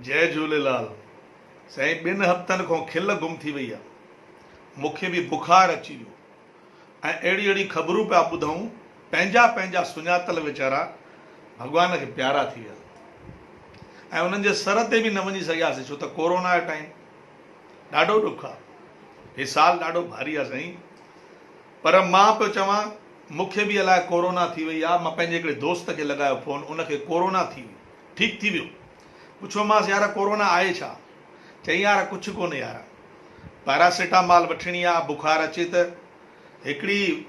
जय झूलेलाल। साईं, 2 हफ़्तनि खां खिल गुम थी वई आहे। मूंखे बि बुखार अची वियो ऐं अहिड़ी अहिड़ी ख़बरूं पिया ॿुधूं, पंहिंजा सुञातल वीचारा भॻवान खे प्यारा थी विया ऐं उन्हनि जे सर ते बि न वञी सघियासीं, छो त कोरोना जो टाइम ॾाढो ॾुख आहे। हीउ साल ॾाढो भारी आहे साईं। पर मां पियो चवां, मूंखे बि अलाए कोरोना थी वई आहे। मां पंहिंजे हिकिड़े दोस्त खे लॻायो फ़ोन, उनखे कोरोना थी हुई, ठीकु थी वियो। पुछियोमांसि, यार कोरोना आहे छा? चई, यार कुझु कोन्हे यार, पैरासिटामॉल वठिणी आहे, बुखार अचे त हिकिड़ी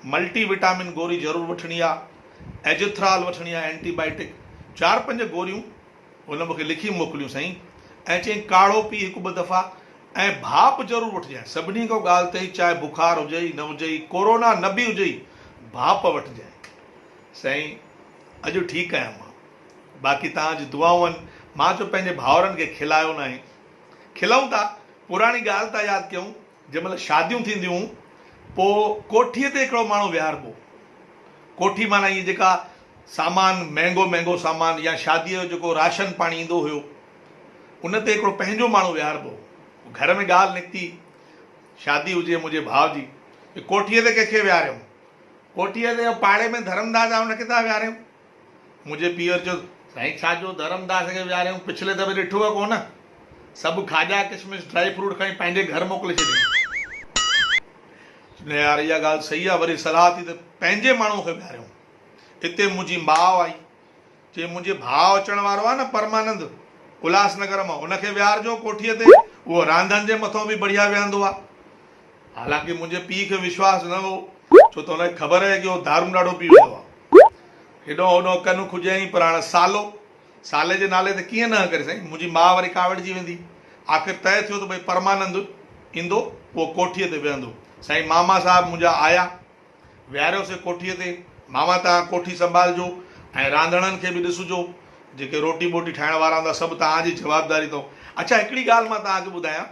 मल्टीविटामिन गोरी ज़रूरु वठिणी आहे, एजिथ्राल वठिणी आहे, एंटीबायोटिक 4-5 गोरियूं हुन मूंखे लिखी मोकिलियूं साईं। ऐं चई काढ़ो पी 1-2 दफ़ा ऐं भाप ज़रूरु वठिजांइ। सभिनी खां ॻाल्हि अथई, चाहे बुखार हुजई न हुजई, कोरोना न बि हुजई, भाप वठिजांइ। साईं, अॼु ठीकु आहियां मां, बाक़ी तव्हांजी दुआऊं आहिनि। मां चयो पंहिंजे भाउरनि खे खिलायो न आहे। खिलऊं था, पुराणी ॻाल्हि था यादि कयूं। जंहिं महिल शादियूं थींदियूं, पोइ कोठीअ ते हिकिड़ो माण्हू विहारिबो। कोठी माना इहे जेका सामान, महांगो सामान, या शादीअ जो जेको राशन पाणी ईंदो हुयो, उन ते हिकिड़ो पंहिंजो माण्हू विहारिबो। घर में ॻाल्हि निकिती, शादी हुजे मुंहिंजे भाउ जी, कोठीअ ते कंहिंखे विहारियऊं? कोठीअ ते पाड़े में धर्मदास आहे, उनखे था विहारियऊं। मुंहिंजे पीअर चयो, साईं छाजो धर्मदास खे विहारियऊं? पिछले दफ़े ॾिठो आहे कोन? सभु खाजा किशमिश ड्राई फ्रूट खणी पंहिंजे घर मोकिले छॾियऊं। यार इहा ॻाल्हि सही आहे। वरी सलाह थी त पंहिंजे माण्हू खे विहारियऊं। हिते मुंहिंजी माउ आई, चई मुंहिंजे भाउ अचण वारो आहे न परमानंद, उल्हासनगर मां, उनखे विहारजो कोठीअ ते, उहो रांधनि जे मथां बि बढ़िया विहंदो आहे। हालांकि मुंहिंजे पीउ खे विश्वास न हो, छो त हुनखे ख़बर आहे कि उहो दारू ॾाढो पी वेंदो आहे। हेॾो होॾो कन खुजई, पर हाणे साले जे नाले ते कीअं न करे साईं। मुंहिंजी माउ वरी कावड़जी वेंदी। आख़िर तय थियो त भई परमानंद ईंदो, उहो कोठीअ ते विहंदो। साईं मामा साहब मुंहिंजा आया, विहारियोसीं कोठीअ ते। मामा तव्हां कोठी संभालिजो ऐं रांधणनि खे बि ॾिसिजो, जेके रोटी वोटी ठाहिण वारा हूंदा, सभु तव्हांजी जवाबदारी अथव। अच्छा, हिकिड़ी ॻाल्हि मां तव्हांखे ॿुधायां,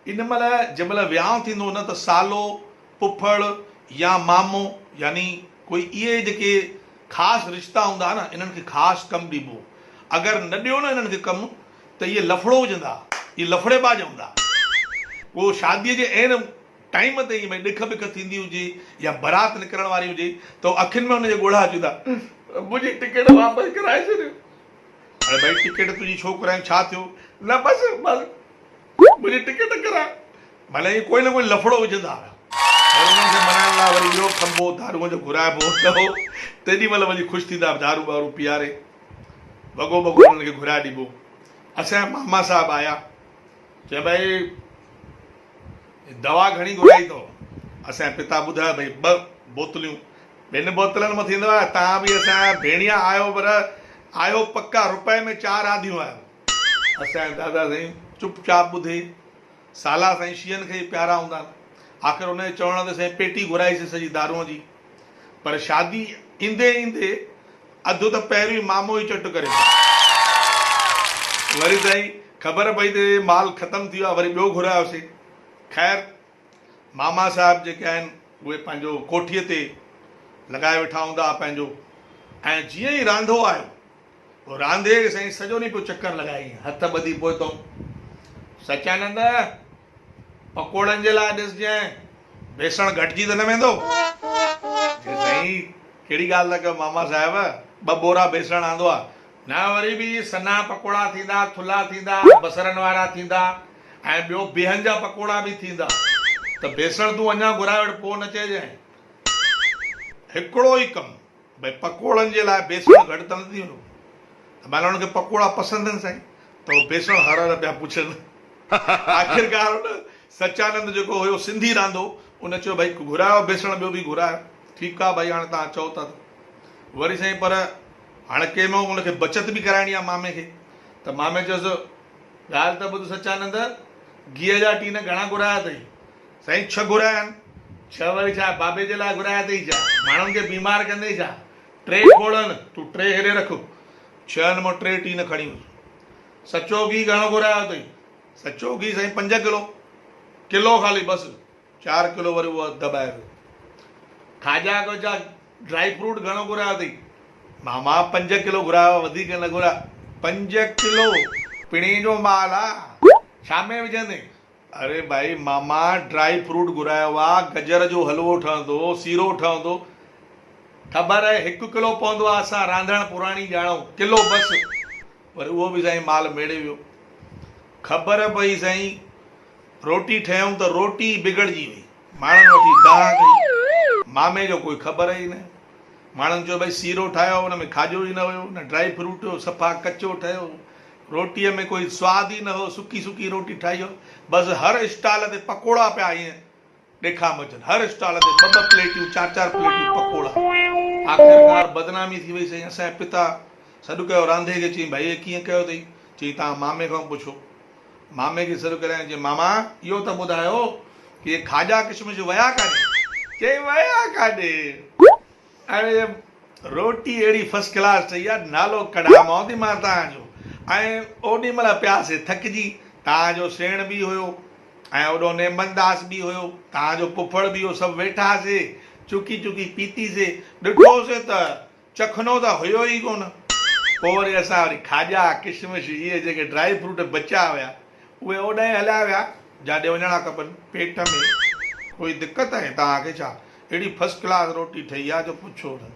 इन महिल जंहिं महिल विहांउ थींदो न, त सालो, पुफड़ या मामो, यानी कोई इहे जेके ख़ासि रिश्ता हूंदा न, इन्हनि खे ख़ासि कमु ॾिबो। अगरि न ॾियो न इन्हनि खे कमु, त इहे लफड़ो विझंदा, इहे लफड़ेबाज हूंदा। उहो शादीअ जे एन टाइम ते ई भई ॾिख बिख थींदी हुजे या बारात निकिरण वारी हुजे, त अखियुनि में हुनजे ॻोढ़ा अची था, मुंहिंजी टिकट वापसि कराए छॾियो। अरे भई टिकट तुंहिंजी छो करायूं, छा थियो? न बसि मुंहिंजी टिकट कराए। भले ई कोई न कोई लफड़ो विझंदा हुआ। वरी उन्हनि खे मनाइण लाइ वरी ॿियो खंबो दारूअ जो घुराइबो, त हो तेॾी महिल वञी ख़ुशि थींदा, दारू वारू पीआरे वॻो उन्हनि खे घुराए ॾिबो। असांजा मामा साहब आया, चए भई दवा घणी घुराई अथव? असांजा पिता ॿुधायो, भई 2 बोतलियूं। 2 बोतलनि में थींदो आहे, तव्हां बि असांजा भेणिया आहियो, पर आयो पक्का रुपए में 4 आदियूं आहियो। असांजा दादा साईं चुपचाप ॿुधे, साला साईं शींहनि खे ई प्यारा हूंदा। आख़िर उनजे चवण ते साईं पेटी घुराईसीं सॼी दारूअ जी। पर शादी ईंदे ईंदे अधु त पहिरियों मामो ई चट करे, वरी साईं ख़बर पई त माल ख़तमु थी वियो आहे, वरी ॿियो घुरायोसीं। ख़ैर, मामा साहब जेके आहिनि उहे पंहिंजो कोठीअ ते लॻाए वेठा हूंदा पंहिंजो। ऐं जीअं ई रांधो आयो, उहो रांधे साईं सॼो ॾींहुं पियो चकर लॻाई, हथ ॿधी पहुतऊं, सचानंद पकोड़नि जे लाइ ॾिसजांइ, बेसण घटिजी त न वेंदो? साईं कहिड़ी ॻाल्हि था कयो मामा साहिब, 2 बोरा बेसण आंदो आहे। न, वरी बि सना पकोड़ा थींदा, थुल्हा थींदा, बसरनि वारा थींदा, ऐं ॿियो बिहनि जा पकोड़ा बि थींदा। त बेसण तूं अञा घुराए वठि, पोइ न चइजांइ। हिकिड़ो ई कमु, भई पकोड़नि जे लाइ बेसण घटि त न थी वञो। भले हुनखे पकोड़ा पसंदि आहिनि साईं, त उहो बेसण हर हर पिया पुछनि। आख़िरकार हुन सचानंद जेको हुयो सिंधी रांधो, उन चयो भई घुरायो बेसण, ॿियो बि घुरायो। ठीकु आहे भई, हाणे तव्हां चओ था। वरी साईं, पर हाणे कंहिं महिल हुनखे बचति बि कराइणी आहे मामे खे, त मामे चयोसि, ॻाल्हि त ॿुध सचानंद, गिह जा टीन घणा घुराया अथई? साईं 6 घुराया आहिनि। 6 वरी छा बाबे जे लाइ घुराया अथई छा? माण्हुनि खे बीमार कंदे छा? 3 खोड़नि, तूं 3 हेॾे रख, 6 मां 3 टीन खणी वञ। सचो गिह घणो घुरायो अथई? सचो गिह साईं 5 किलो ख़ाली, बसि 4 किलो वरी उहो दॿाए वियो। खाजा जा ड्राई फ्रूट घणो घुरायो अथई? मामा 5 किलो घुरायो, वधीक न घुरायो। 5 किलो पिणी जो माल छा में विझंदे? अरे भाई मामा ड्राई फ्रूट घुरायो आहे, गजर जो हलवो ठहंदो, सीरो ठहंदो, ख़बर आहे 1 किलो पवंदो आहे, असां रांधण पुराणी ॼाणूं, किलो बसि, पर उहो बि साईं माल मेड़े वियो। ख़बर पई साईं रोटी ठहियूं त रोटी बिगड़जी वई, माण्हुनि वठी दाह कई, मामे जो कोई ख़बर ई न। माण्हुनि चयो भई सीरो ठाहियो, हुन में खाजो ई न हुयो, न ड्राई फ्रूट हुयो, सफ़ा कचो ठहियो, रोटीअ में कोई स्वादु ई न हो, सुकी सुकी रोटी ठाही हो। बसि हर स्टॉल ते पकोड़ा पिया ईअं ॾेखा मचनि, हर स्टॉल ते 2-2 प्लेटियूं 4-4 प्लेटियूं पकोड़ा। आख़िरकार बदनामी थी वई साईं। असांजे पिता सॾु कयो रांधे खे, चई भाई कीअं कयो अथई? चई तव्हां मामे खां पुछो। मामे खे सॾु कराइण, चई मामा इहो त ॿुधायो कि इहे खाजा किशमिश विया काॾे? चई विया काॾे? अरे रोटी अहिड़ी फर्स्ट क्लास ठही आहे, नालो कढामांव थी मां तव्हांजो। ऐं ओॾी महिल पियासीं थकिजी, तव्हांजो सेण बि हुयो ऐं ओॾो नेमनदास बि हुयो, तव्हांजो पुफड़ बि हुयो, सभु वेठासीं, चुकी चुकी पीतीसीं, ॾिठोसीं त चखनो त हुयो ई कोन। पोइ वरी असां वरी खाजा किशमिश इहे जेके ड्राई फ्रूट बचिया हुया उहे ओॾां हलिया विया जाॾे वञणा खपनि, पेट में। कोई दिक़त आहे तव्हांखे छा? अहिड़ी फर्स्ट क्लास रोटी ठही आहे जो पुछो न।